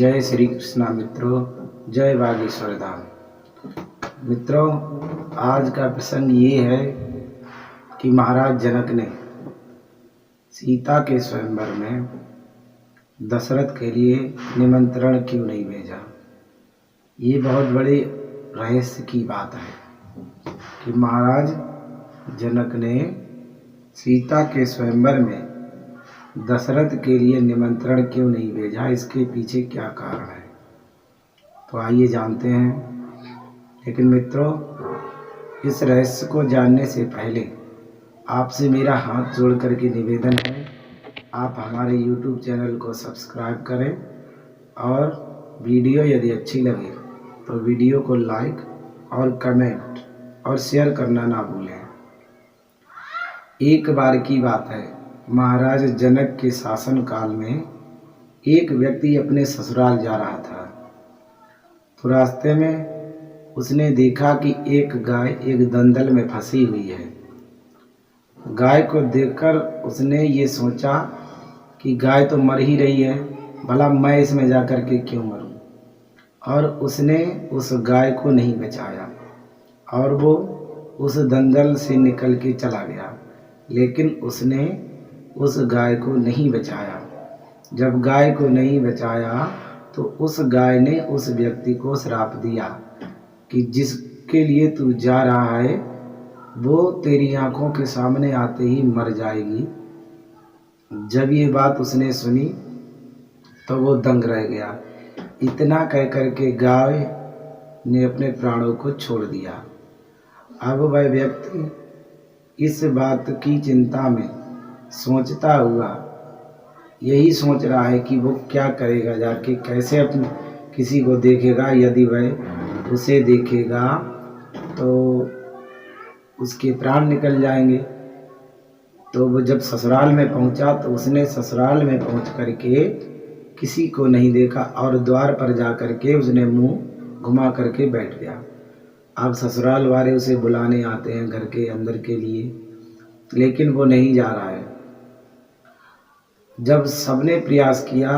जय श्री कृष्णा मित्रों, जय बागेश्वर धाम। मित्रों, आज का प्रसंग ये है कि महाराज जनक ने सीता के स्वयंवर में दशरथ के लिए निमंत्रण क्यों नहीं भेजा। ये बहुत बड़े रहस्य की बात है कि महाराज जनक ने सीता के स्वयंवर में दशरथ के लिए निमंत्रण क्यों नहीं भेजा, इसके पीछे क्या कारण है, तो आइए जानते हैं। लेकिन मित्रों, इस रहस्य को जानने से पहले आपसे मेरा हाथ जोड़ करके निवेदन है, आप हमारे YouTube चैनल को सब्सक्राइब करें और वीडियो यदि अच्छी लगे तो वीडियो को लाइक और कमेंट और शेयर करना ना भूलें। एक बार की बात है, महाराज जनक के शासन काल में एक व्यक्ति अपने ससुराल जा रहा था। तो रास्ते में उसने देखा कि एक गाय एक दंदल में फंसी हुई है। गाय को देखकर उसने ये सोचा कि गाय तो मर ही रही है, भला मैं इसमें जाकर के क्यों मरूं। और उसने उस गाय को नहीं बचाया और वो उस दंदल से निकल के चला गया, लेकिन उसने उस गाय को नहीं बचाया। जब गाय को नहीं बचाया तो उस गाय ने उस व्यक्ति को श्राप दिया कि जिसके लिए तू जा रहा है वो तेरी आंखों के सामने आते ही मर जाएगी। जब ये बात उसने सुनी तो वो दंग रह गया। इतना कह कर के गाय ने अपने प्राणों को छोड़ दिया। अब वह व्यक्ति इस बात की चिंता में सोचता हुआ यही सोच रहा है कि वो क्या करेगा, जाके कैसे अपने किसी को देखेगा। यदि वह उसे देखेगा तो उसके प्राण निकल जाएंगे। तो वो जब ससुराल में पहुंचा तो उसने ससुराल में पहुंच करके किसी को नहीं देखा और द्वार पर जा करके उसने मुंह घुमा करके बैठ गया। अब ससुराल वाले उसे बुलाने आते हैं घर के अंदर के लिए, लेकिन वो नहीं जा रहा है। जब सबने प्रयास किया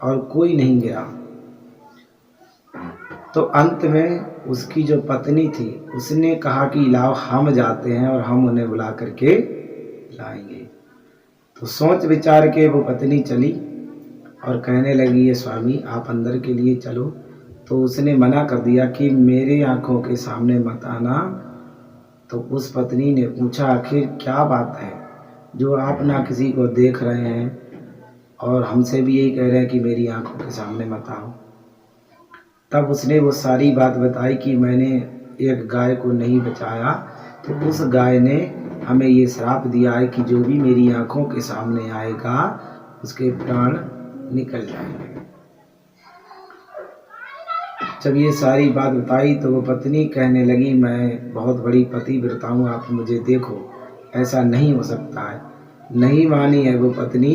और कोई नहीं गया तो अंत में उसकी जो पत्नी थी उसने कहा कि लाओ हम जाते हैं और हम उन्हें बुला करके लाएंगे। तो सोच विचार के वो पत्नी चली और कहने लगी, ये स्वामी आप अंदर के लिए चलो। तो उसने मना कर दिया कि मेरे आंखों के सामने मत आना। तो उस पत्नी ने पूछा, आखिर क्या बात है जो आप ना किसी को देख रहे हैं और हमसे भी यही कह रहे हैं कि मेरी आंखों के सामने मत आओ। तब उसने वो सारी बात बताई कि मैंने एक गाय को नहीं बचाया तो उस गाय ने हमें ये श्राप दिया है कि जो भी मेरी आंखों के सामने आएगा उसके प्राण निकल जाएंगे। जब ये सारी बात बताई तो वो पत्नी कहने लगी, मैं बहुत बड़ी पतिव्रता हूँ, आप मुझे देखो, ऐसा नहीं हो सकता है। नहीं मानी है वो पत्नी।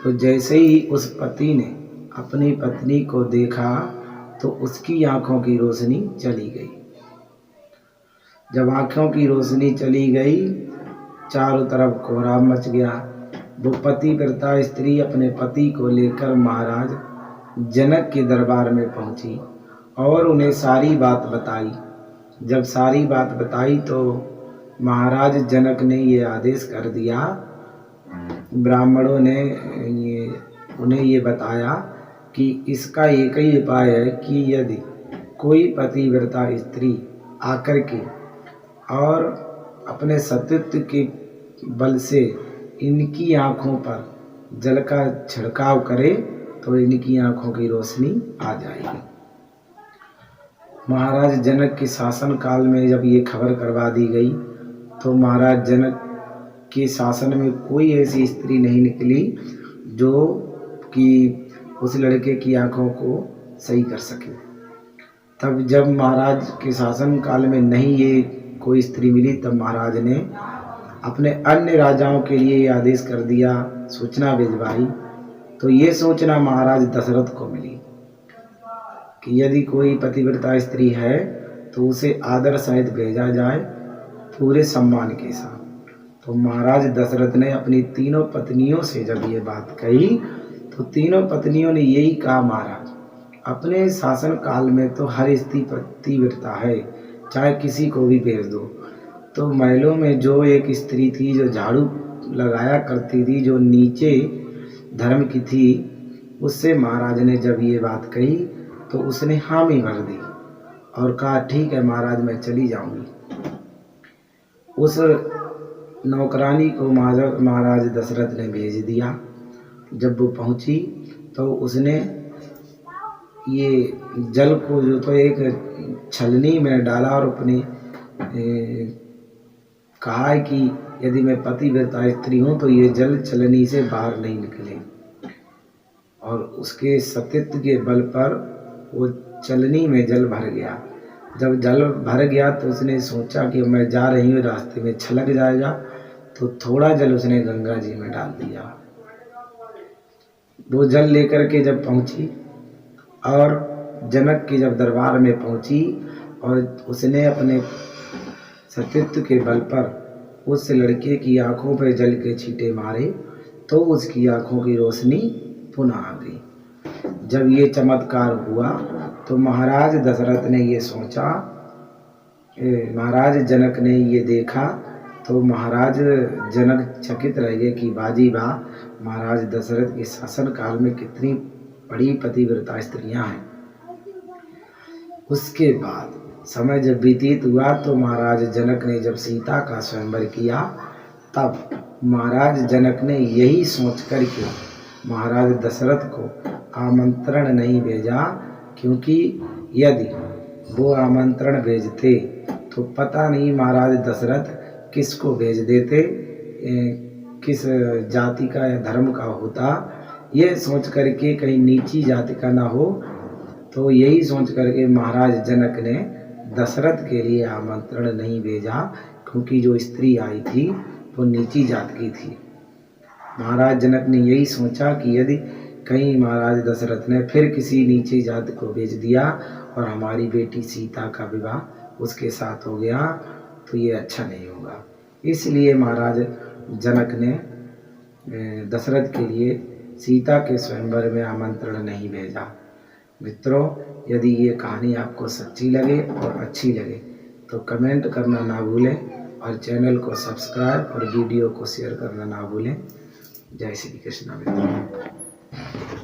तो जैसे ही उस पति ने अपनी पत्नी को देखा तो उसकी आंखों की रोशनी चली गई। जब आंखों की रोशनी चली गई, चारों तरफ कोहराम मच गया। वो पतिव्रता स्त्री अपने पति को लेकर महाराज जनक के दरबार में पहुंची और उन्हें सारी बात बताई। जब सारी बात बताई तो महाराज जनक ने ये आदेश कर दिया, ब्राह्मणों ने उन्हें ये बताया कि इसका एक ही उपाय है कि यदि कोई पतिव्रता स्त्री आकर के और अपने सतीत्व के बल से इनकी आँखों पर जल का छिड़काव करे तो इनकी आँखों की रोशनी आ जाएगी। महाराज जनक के शासन काल में जब ये खबर करवा दी गई तो महाराज जनक के शासन में कोई ऐसी स्त्री नहीं निकली जो कि उस लड़के की आंखों को सही कर सके। तब जब महाराज के शासन काल में नहीं ये कोई स्त्री मिली, तब महाराज ने अपने अन्य राजाओं के लिए ये आदेश कर दिया, सूचना भिजवाई। तो ये सूचना महाराज दशरथ को मिली कि यदि कोई पतिव्रता स्त्री है तो उसे आदर सहित भेजा जाए पूरे सम्मान के साथ। तो महाराज दशरथ ने अपनी तीनों पत्नियों से जब ये बात कही तो तीनों पत्नियों ने यही कहा, महाराज अपने शासन काल में तो हर स्त्री पतिव्रता है, चाहे किसी को भी भेज दो। तो महलों में जो एक स्त्री थी जो झाड़ू लगाया करती थी, जो नीचे धर्म की थी, उससे महाराज ने जब ये बात कही तो उसने हामी भर दी और कहा ठीक है महाराज, मैं चली जाऊंगी। उस नौकरानी को महाराज दशरथ ने भेज दिया। जब वो पहुंची तो उसने ये जल को जो तो एक छलनी में डाला और अपने कहा है कि यदि मैं पतिव्रता स्त्री हूँ तो ये जल छलनी से बाहर नहीं निकले। और उसके सतीत्व के बल पर वो छलनी में जल भर गया। जब जल भर गया तो उसने सोचा कि मैं जा रही हूँ, रास्ते में छलक जाएगा, तो थोड़ा जल उसने गंगा जी में डाल दिया। वो जल लेकर के जब पहुंची और जनक के जब दरबार में पहुंची और उसने अपने सतीत्व के बल पर उस लड़के की आंखों पर जल के छींटे मारे तो उसकी आंखों की रोशनी पुनः आ गई। जब ये चमत्कार हुआ तो महाराज दशरथ ने ये सोचा, महाराज जनक ने ये देखा तो महाराज जनक चकित रह गए कि बाजी वाह, महाराज दशरथ के शासन काल में कितनी बड़ी पतिव्रता स्त्रियां हैं। उसके बाद समय जब व्यतीत हुआ तो महाराज जनक ने जब सीता का स्वयंवर किया तब महाराज जनक ने यही सोच कर के महाराज दशरथ को आमंत्रण नहीं भेजा, क्योंकि यदि वो आमंत्रण भेजते तो पता नहीं महाराज दशरथ किसको भेज देते, किस जाति का या धर्म का होता, ये सोच करके कहीं नीची जाति का ना हो। तो यही सोच करके महाराज जनक ने दशरथ के लिए आमंत्रण नहीं भेजा, क्योंकि जो स्त्री आई थी वो नीची जात की थी। महाराज जनक ने यही सोचा कि यदि कहीं महाराज दशरथ ने फिर किसी नीची जाति को भेज दिया और हमारी बेटी सीता का विवाह उसके साथ हो गया तो ये अच्छा नहीं होगा। इसलिए महाराज जनक ने दशरथ के लिए सीता के स्वयंवर में आमंत्रण नहीं भेजा। मित्रों, यदि ये कहानी आपको सच्ची लगे और अच्छी लगे तो कमेंट करना ना भूलें और चैनल को सब्सक्राइब और वीडियो को शेयर करना ना भूलें। जय श्री कृष्ण मित्रों।